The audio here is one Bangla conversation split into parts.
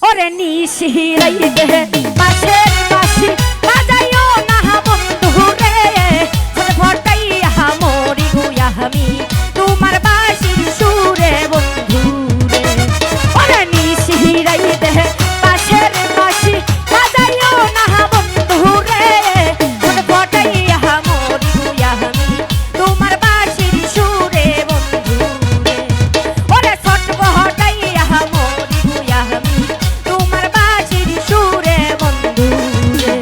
ওরে নিশিরাইতে পাশের বাঁশি বাজাইও না বন্ধু রে ফটাইয়া মরি গুয়া আমি তোমার বাঁশির সুরে বন্ধু রে ওরে নিশিরাইতে পাশের বাঁশি বাজাইও না বন্ধু রে ফটাইয়া মরি গুয়া আমি তোমার বাঁশির সুরে বন্ধু রে ওরে ছট ফটাইয়া মরি গুয়া আমি তোমার বাঁশির সুরে বন্ধু রে।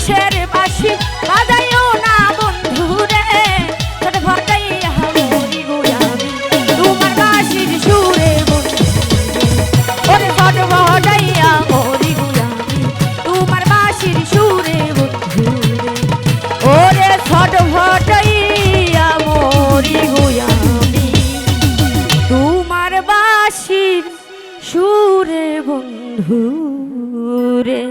বাঁশের বাঁশি বাজাইও না বন্ধু রে ছটফটাইয়া মরি গো আমি তোমার বাঁশির সুরে বন্ধু ওরে ছটফটাইয়া মরি গো আমি তোমার বাঁশির সুরে বন্ধু রে ওরে ছটফটাইয়া মরি গো আমি তোমার বাঁশির সুরে বন্ধু রে।